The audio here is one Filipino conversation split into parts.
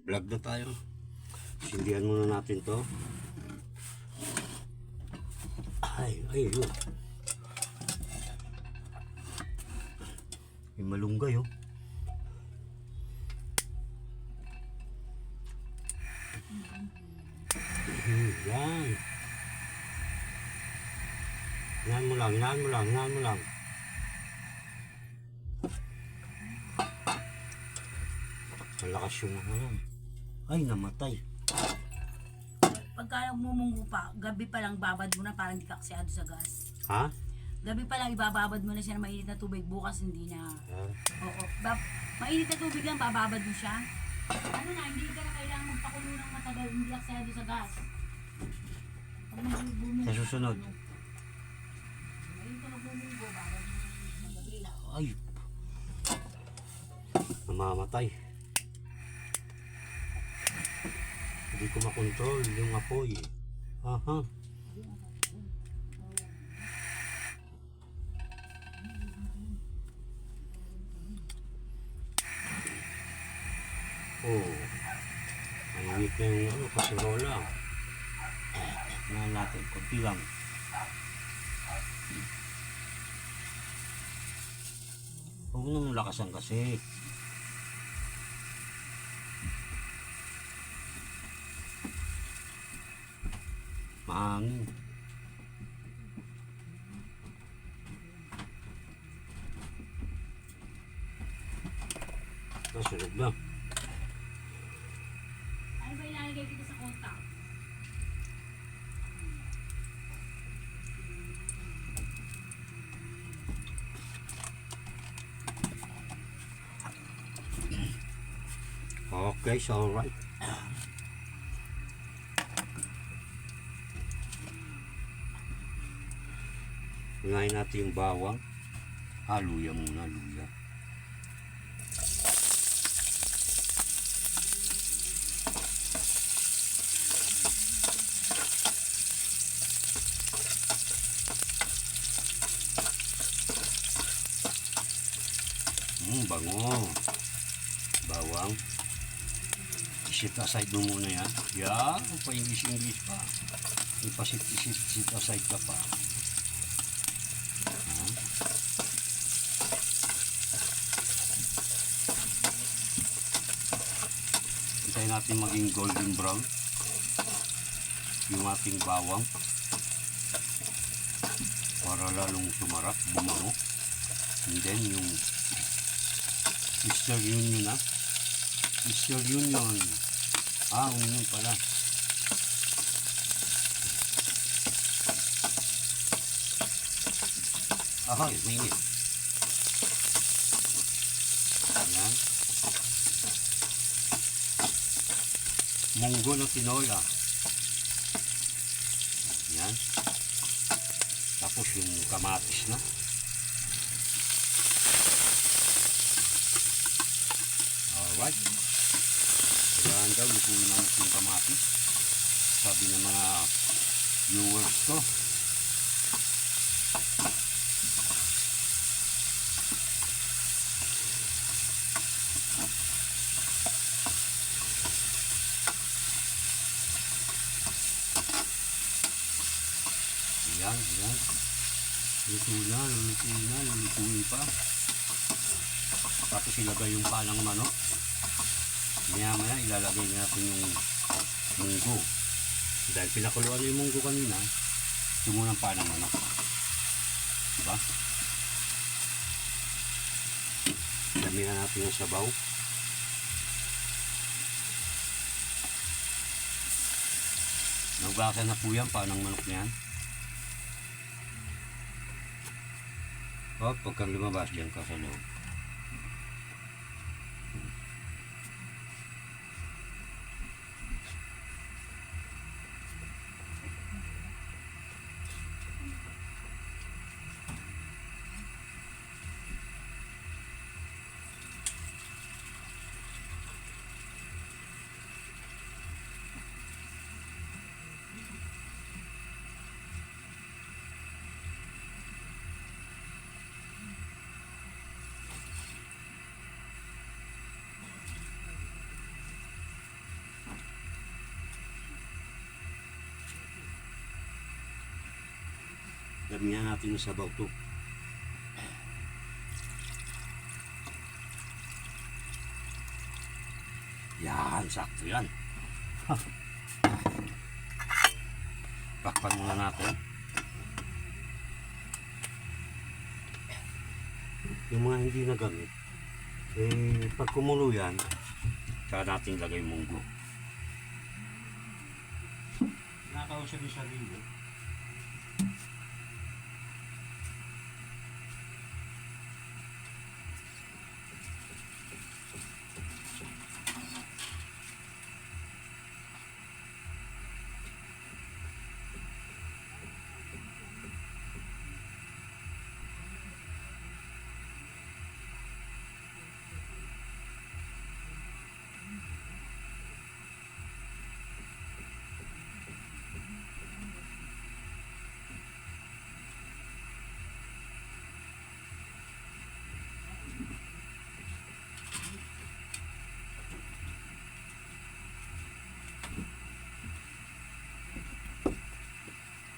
Vlog na tayo. Sindihan muna natin to. Yun. May malunggay oh. Yan. Hinaan mo lang. Malakas yung ay, namatay. Pagka mumunggo pa, gabi pa lang babad mo na para hindi ka kasyado sa gas. Ha? Gabi pa lang ibababad mo na siya ng mainit na tubig, bukas hindi na. Oo. Mainit na tubig lang, bababad mo siya. Ano na, hindi ka na kailangan magpakulo ng matagal, hindi kasyado sa gas. Pag bumunggo, Sa susunod. mainit na bumunggo, babad mo ng gabi lang. Ay. Namamatay. Hindi ko makontrol yung apoy. Aha. Oh. Mainit na yung kasirola. Tingnan natin, konti lang. Huwag nang lakasan kasi. Mahangin. Nasunod na. Ano ba ilalagay dito sa kontak? Okay, so alright. Ngayon natin yung bawang. Luya muna, luya. Bango. Bawang. Isit aside mo muna yan. Yan, pa-English pa. Ipasit aside ka pa. Hintayin natin maging golden brown yung ating bawang para lalong sumarap, bumango. And then yung Eastern Union Eastern Union onion pala. Ahoy, mainit. Ayan. Munggo na tinola. Ayan. Tapos yung kamatis na. Alright. Kailangan daw lutuin namin yung kamatis. Sabi ng mga viewers ko. Ayan. Lulutuin pa. Tapos ilagay yung panang manok. Maya ilalagay natin yung munggo. Dahil pinakuluan yung munggo kanina, ito muna ang panang manok. Diba? Damihan natin yung sabaw. Nagbasa na po yan, panang manok na yan. Pag kang lumabas dyan ka sa loob. Damihan natin yung sabaw to. Yan, sakto yan. Pakpan muna natin. Yung mga hindi nagamit, pag kumulo yan, saka natin lagay munggo. Nakakausap yung sarili.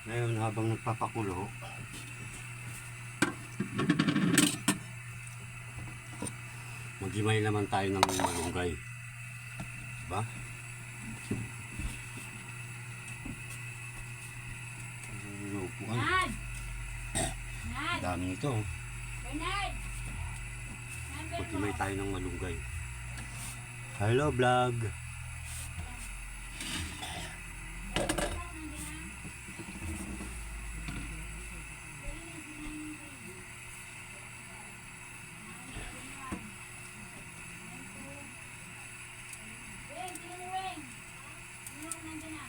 Ngayon, habang nagpapakulo, maghimay naman tayo ng malunggay. Diba? Nad! Nad! Dami nito. Bernard! Number mo. Maghimay tayo ng malunggay. Hello, vlog! Weng, sino ni Weng? Sino ko nandyan na?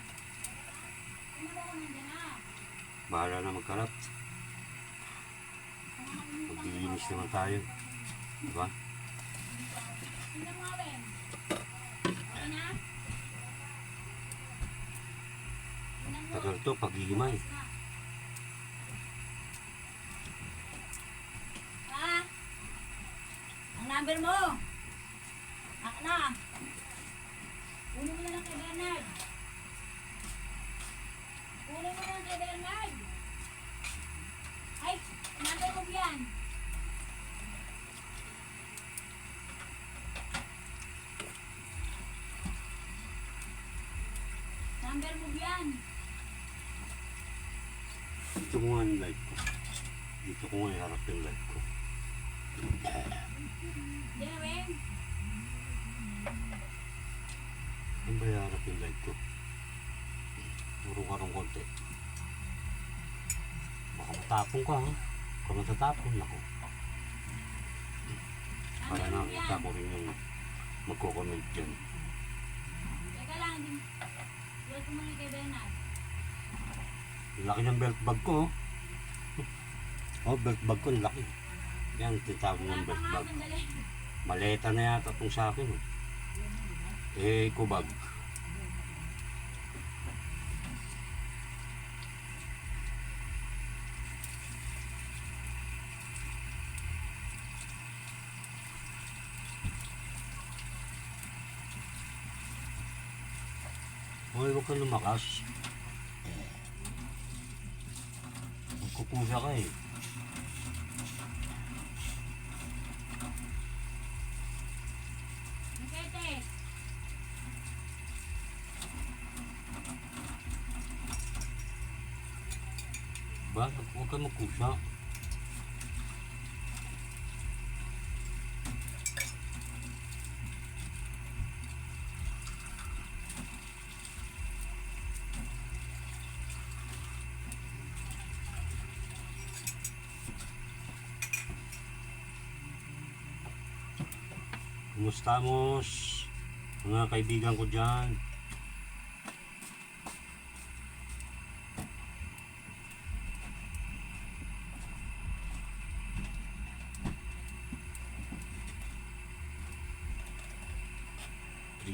Sino ba ko nandyan na? Bahala na magkalat. Maglilinis naman tayo. Diba? Sino mo nga, Weng? Okay na? Tingnan mo. Tagal to, paghihimay. Ha? Ang number mo? Ako na. Kunin mo na lang kay Bernard. Kunin mo na lang kay Bernard. Ay, number mo yan. Number mo yan. Dito ko nga yung live ko. Dito ko nga iharap yung live ko. Hindi na, Weng. Ano ba iharap yung live ko? Urong-arong konti. Baka matapong ka, ha? Kung matatapong ako. Para Number mo nakita yan. ko rin yung magko-comment dyan. Teka lang, din. Iwan ko muna kay Bernard. Ang laki ng belt bag ko, oh. Oh, belt bag ko, ang laki. Yan, tinatawag Wala ng pa belt nga, bag. sandali. Maleta na yata itong sa akin, oh. Kubag. Hoy, huwag kang lumakas. Magkukusa ka eh. Makete. Ba? Huwag kang magkusa. Kumusta mos? Mga kaibigan ko dyan.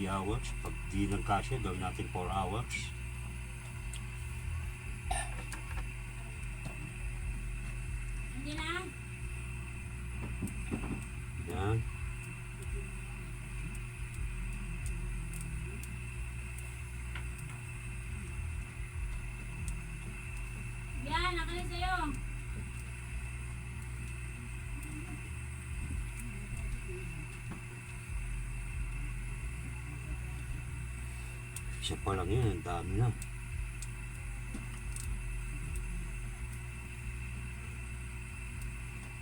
Hours. Pag di nagkasya, gawin natin 4 hours. Hindi na. Yan. Yan. yan, akin sa'yo. Isa pa lang yan, ang dami na.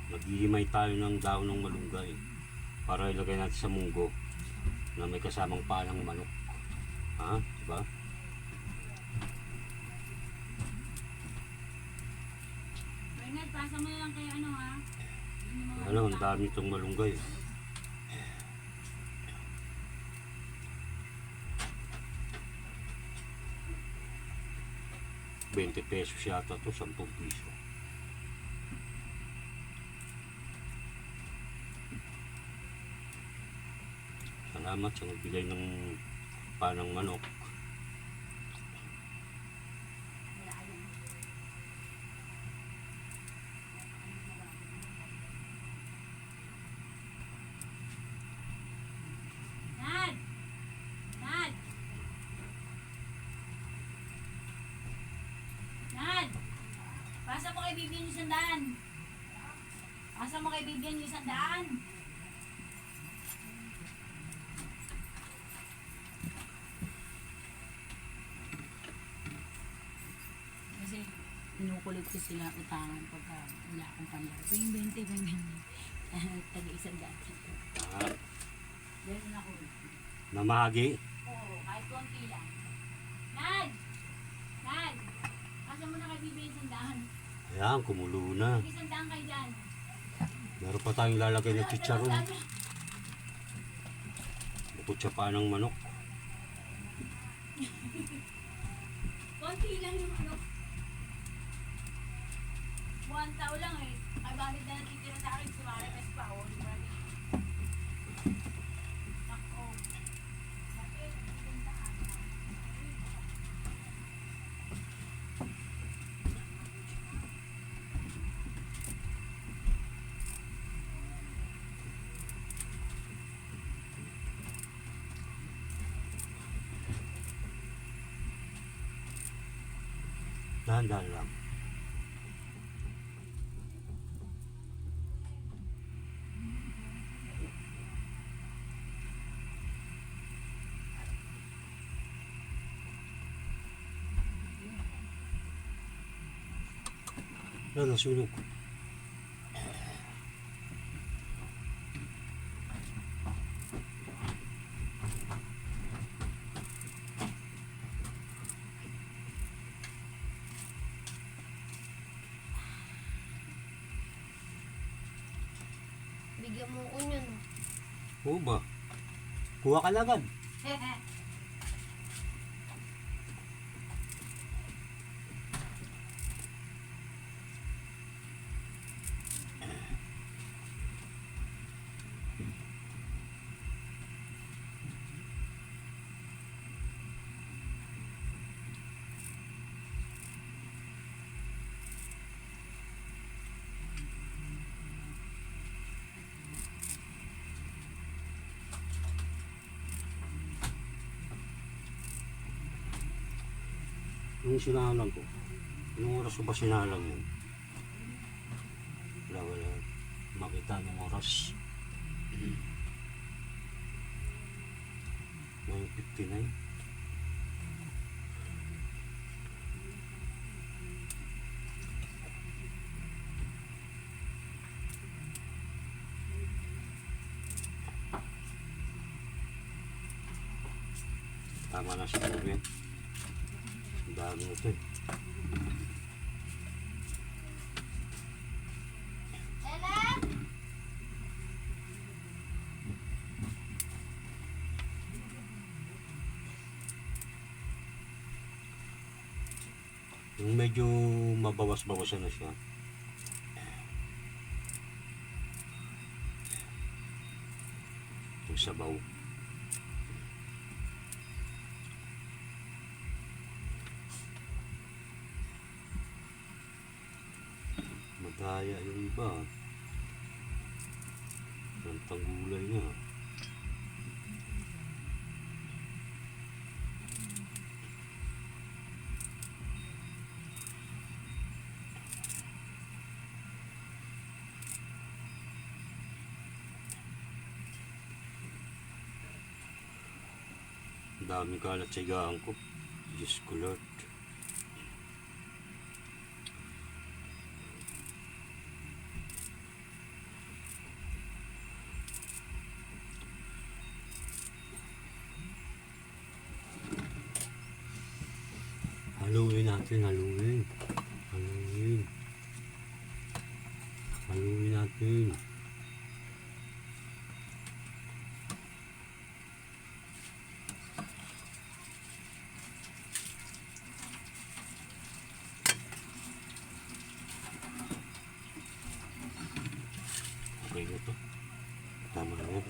Maghihimay tayo ng daon ng malunggay para ilagay natin sa munggo na may kasamang paa ng manok. Ha? Diba? Bernard, pasa mo na lang kay ano ha. Ano, ang dami itong malunggay. ₱20 yata to, ₱10. Salamat sa nagbigay ng panang manok. Nad! Nad! Nad! Pasa mo kay Bibian yung 100. Pasa mo kay Bibian yung 100. Kasi inukulit ko sila utangan pagka wala akong panlaro. Pwing 20, pwing 20. Tag-100. Ah, Ganun ako. namahagi. Oo, kahit konti lang. Nad! Nad! Pasa mo na kay Bibian yung 100. Ayan, kumulo na. Isang kayo dyan. Meron pa tayong lalagay ng chicharon. Bukod sa panang manok. Konti lang yung ano. Buwan tao lang eh. Ay bakit na natitira sa akin si Marites pa o. Ako. Bakit? Pinuntaan. Dahan-dahan lang. Yan, nasunog. Bigyan mo ko yun. Oo ba? Kuha ka agad. Yung sinalang ko. Yung oras ko ba sinalang yun? Wala. Makita ng oras. 9:59. Tama na siguro yan. Ang dami na ito eh. Ellen! Yung medyo mabawas-bawasan na siya. Yung sabaw. Madaya yung iba. Ang tanggulay niya. Daming kalat sa higaan ko. Diyos ko Lord. Haluin natin, haluin. Haluin. Haluin natin. Okay na to. Tama na yan.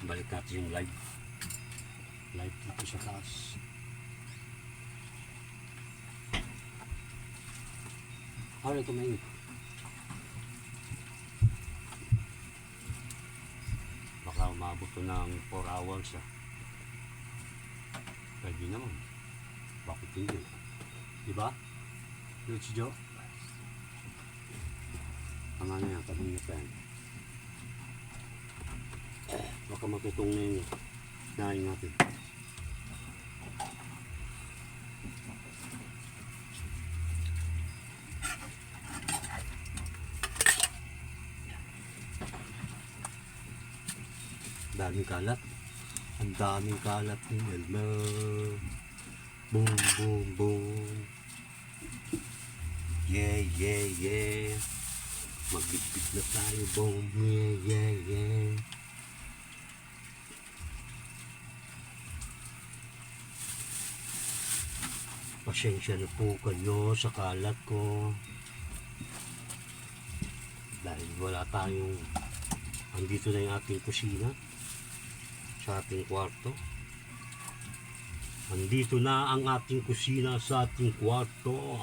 Balik natin yung live. Live dito sa taas. Ano ito mainit? Baka umabot to ng 4 hours ah. Pwede naman. Bakit hindi? Diba? Yun si Joe? Ang ano yan, tabing niya pa yan. Baka matutong na yun. Nahin natin. Daming kalat. Ang daming kalat ng Elmer. Boom, boom, boom. Yeah, yeah, yeah. Magbitbit na tayo. Boom, yeah, yeah, yeah. Pasensya na po kayo sa kalat ko. Dahil wala tayong, andito na yung ating kusina sa ating kwarto. Andito na ang ating kusina sa ating kwarto.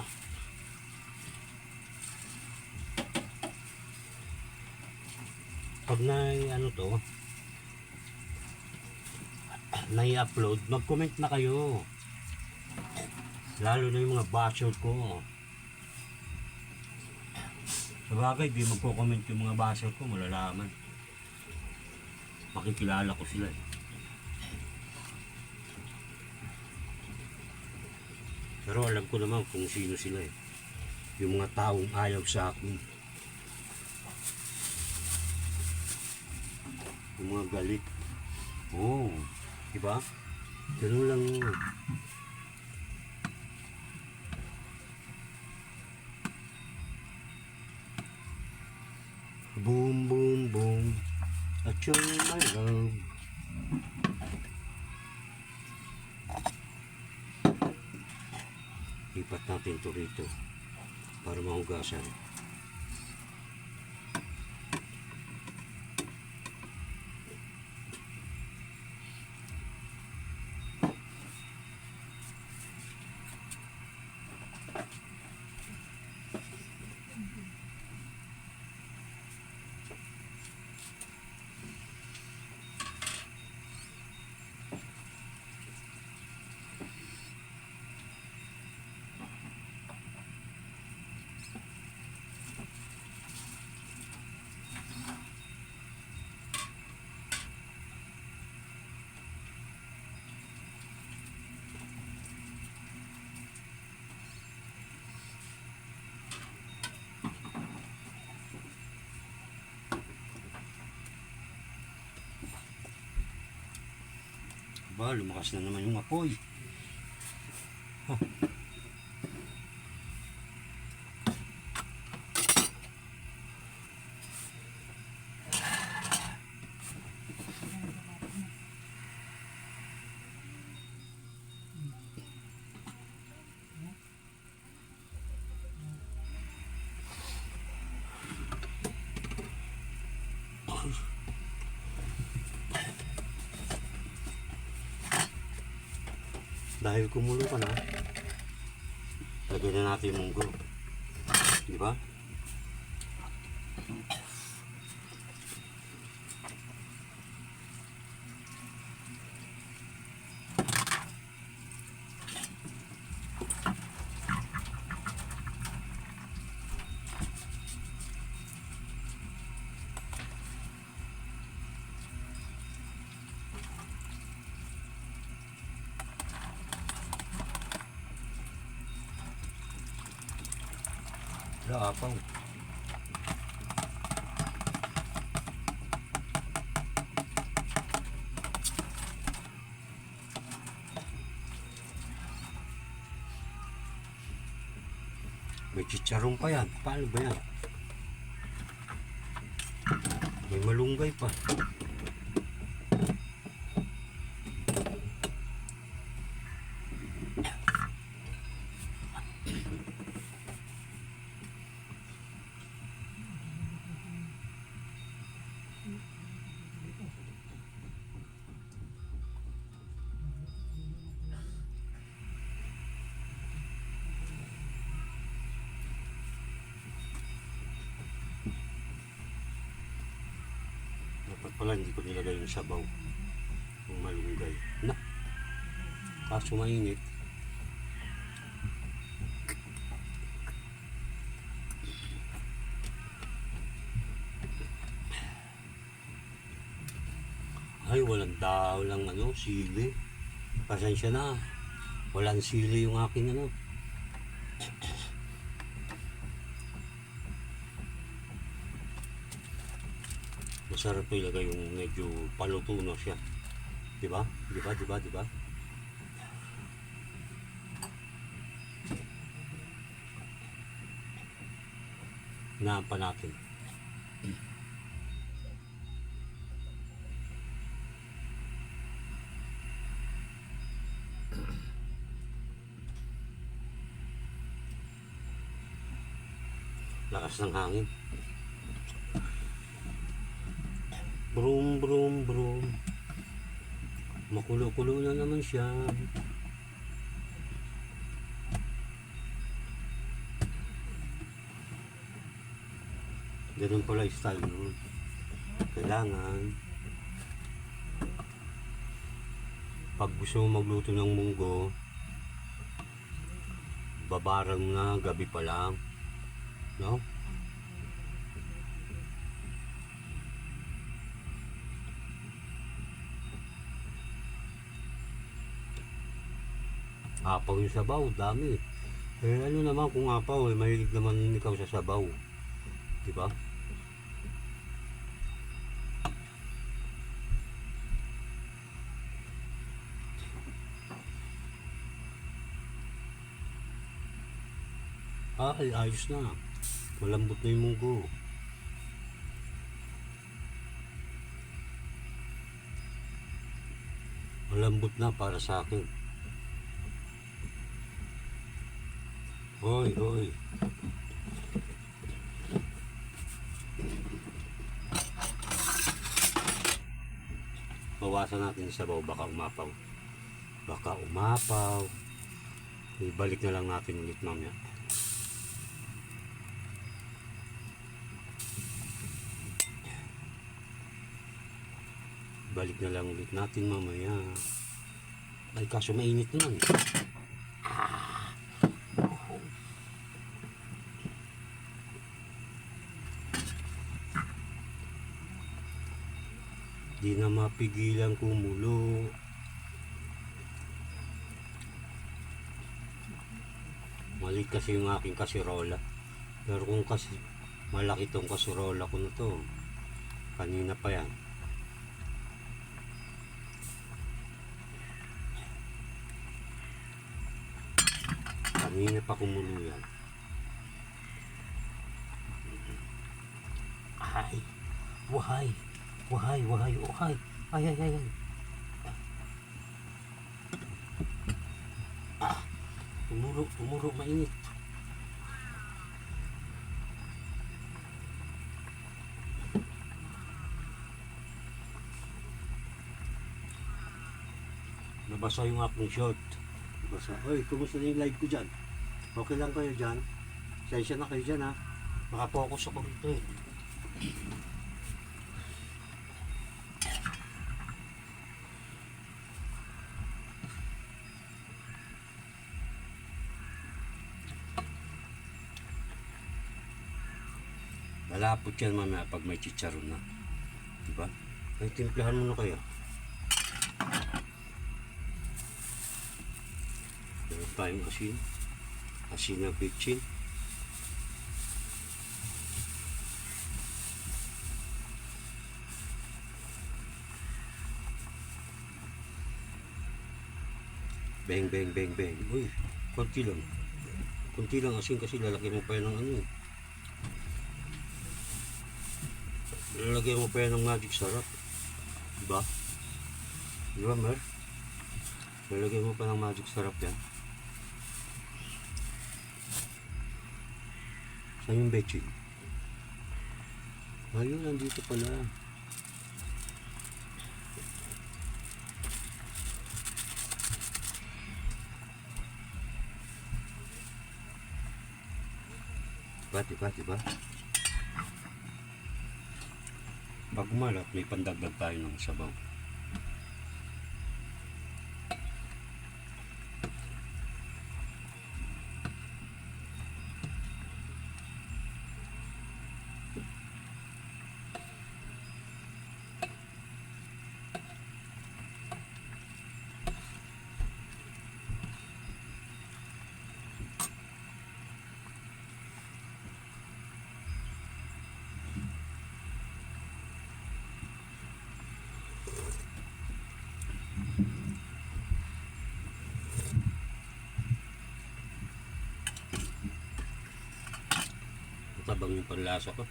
Pag nai-upload, mag-comment na kayo. Lalo na yung mga bashers ko. Sa bagay, di magko-comment yung mga bashers ko, malalaman. Makikilala ko sila eh. Pero alam ko naman kung sino sila eh. Yung mga taong ayaw sa akin. Yung mga galit. Oo, diba? Ganun lang yun. Boom, boom, boom. At you're my love. Lipat natin ito rito para mahugasan. Ba, lumakas na naman yung apoy. Huh. Dahil kumulo ka na, lagyan na natin yung munggo. Di ba? Wala apaw. May chicharon pa yan. Paano ba yan? May malunggay pa. Dapat pala hindi ko nilagay yung sabaw. Yung malunggay. Na! Kaso mainit. Ay, walang daw lang sili. Pasensya na. Walang sili yung aking Masarap po ilagay yung medyo paluto na siya. Diba? Diba? Hinaan pa natin. Lakas ng hangin. Brum. Makulo-kulo na naman siya. Ganun pala yung style nun. Kailangan pag gusto mo magluto ng munggo, babarang na gabi pa lang. No? Apaw yung sabaw, dami. Ano naman kung apaw, mahilig naman ikaw sa sabaw. Diba? Ay, ayos na. Malambot na yung munggo. Malambot na para sa akin. Hoy. Bawasan natin sa sabaw, baka umapaw. Ibalik na lang natin ulit mamaya. Balik na lang ulit natin mamaya. Ay, kaso mainit naman. Di na mapigilan kumulo. Maliit kasi yung aking kasirola. Pero kung kasi malaki tong kasirola ko na to, kanina pa yan. Kanina pa kumulo yan. Ay, wahay. Ay. Tumuro, mainit. Nabasa yung aking short. Nabasa. Oy, kumusta na yung live ko dyan? Okay lang kayo dyan? Sensya na kayo dyan ha. Makapokus ako rito eh. Malapot yan mamaya pag may chicharon na. Diba? Ay, timplahan mo na kayo. Meron tayong asin. Asin na bitchin. Beng, beng, beng, beng. Uy, konti lang. Konti lang asin kasi lalagyan mo pa yan ng ano. Lalagyan mo pa yan ng magic sarap. Diba? Diba, Mer? Lalagyan mo pa ng magic sarap yan. Saan yung bechi? Ayun, nandito pala. Diba? Pag umalat, may pandagdag tayo ng sabaw. Matabang yung panlasa ko.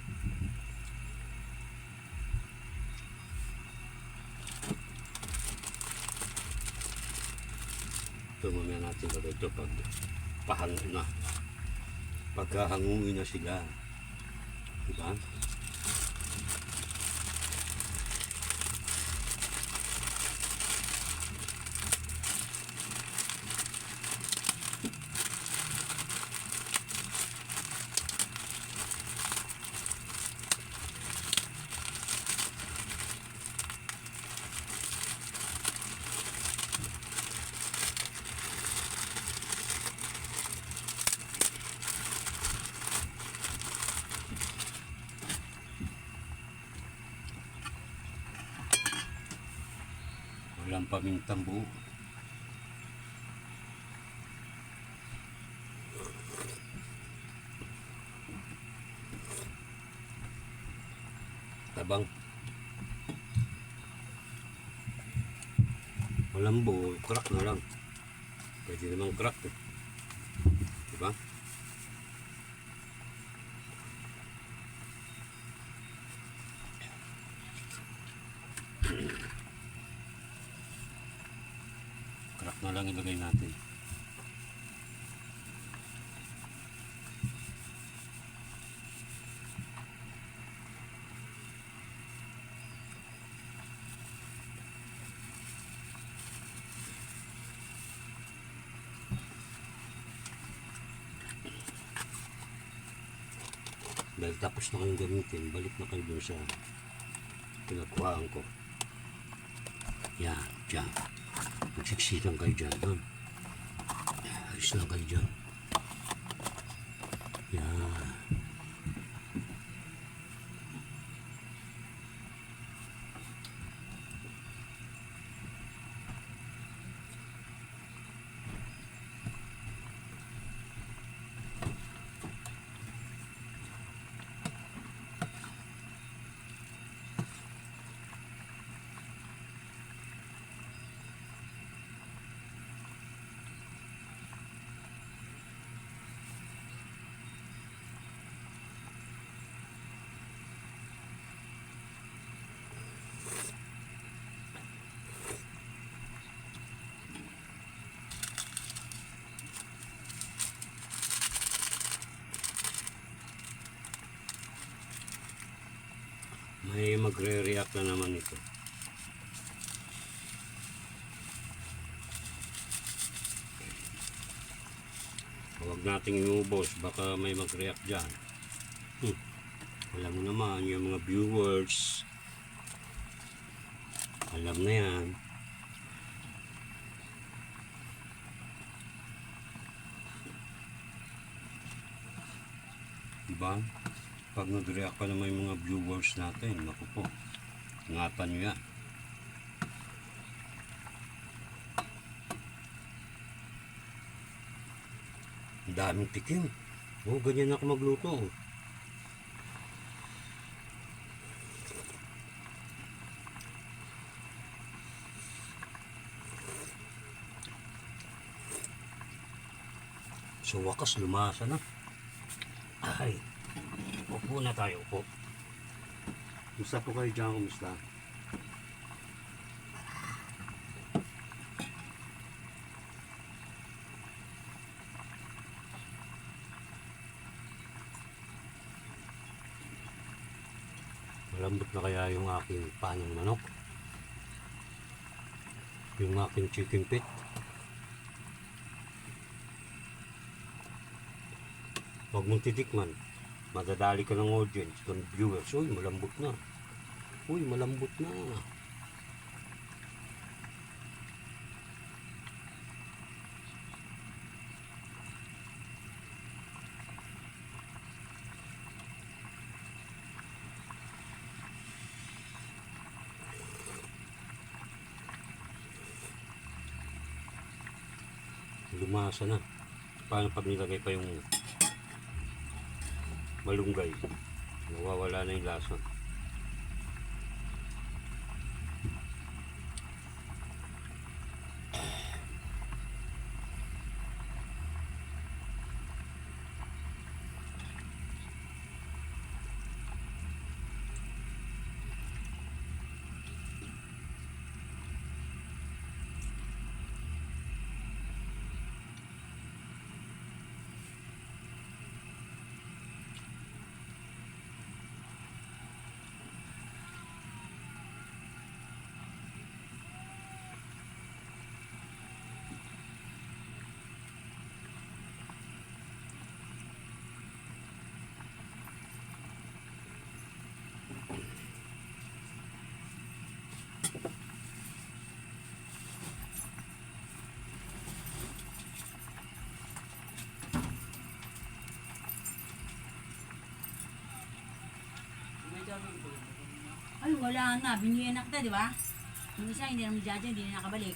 Ito mamaya natin lagay ito pag pahango na. Pagkahanguin na sila. Diba? Walang pamintang buo. Tabang. Walang buo, crack na lang. Pwede namang crack eh. Diba? Crack na lang ilagay natin. Dahil tapos na kayong gamitin, balik na kayo dun sa pinagkuhaan ko. Yan, dyan. Magsiksikan kayo dyan. Ayos lang kayo dyan. Yan. May magre-react na naman ito. Huwag nating iubos, baka may mag-react dyan. Alam mo naman, yung mga viewers, alam na yan. Diba? Pag nag-react pa naman yung mga viewers natin, naku po, ingatan nyo yan. Ang daming tikim. Oh, ganyan ako magluto. Oh. Sa wakas, lumasa na. Ay, upo na tayo, upo. Kumusta po kayo dyan? Kumusta? Malambot na kaya yung aking panang manok? Yung aking chicken feet? Huwag mong titikman. Madadali ka ng audience, ng viewers. Uy, malambot na. Uy, malambot na. Lumasa na. Paano pag nilagay pa yung malunggay? Nawawala na yung lasa. Ay, wala na. Biniyan na kita, di ba? Yung isa, hindi naman dyan, hindi na nakabalik.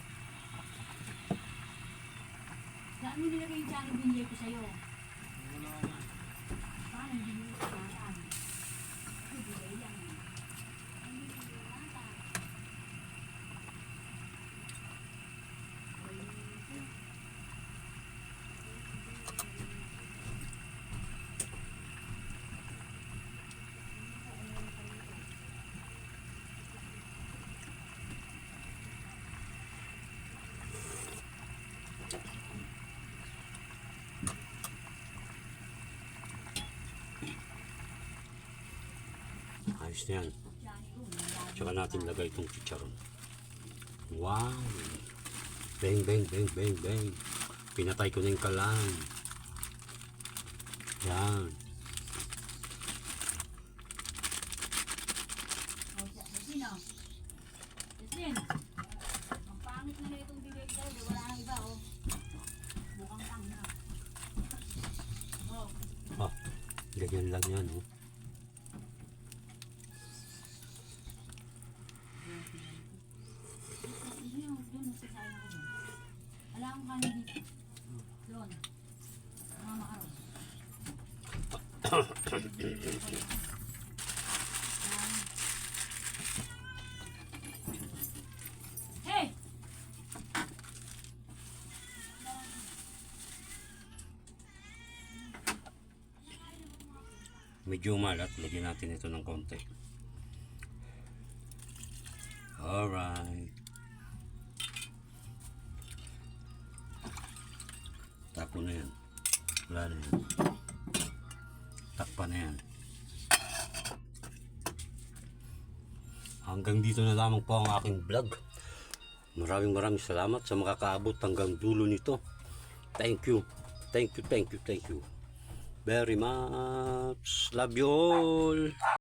Saan mo nilagay yung dyan, binigay ko sa'yo? Paano hindi mo saan? Ay, bigay lang. Hindi mo nilata. Ayos na yan. Tsaka natin lagay itong chicharon. Wow! Bang, bang, bang, bang, bang. Pinatay ko na yung kalan. Yan. Sino? Justin, ang pangit na itong bibig daw, wala nang iba, oh. Mukhang tang na. Oh. Ah, ganyan lang yan, oh. Wala akong kanin dito. Doon. Mga makaroon. Hey! Medyo malat. Lagyan natin ito ng konti. Alright. Tapo na yan. Wala na yan. Takpa na yan. Hanggang dito na lamang po ang aking vlog. Maraming salamat sa makakaabot hanggang dulo nito. Thank you. Thank you very much. Love you all.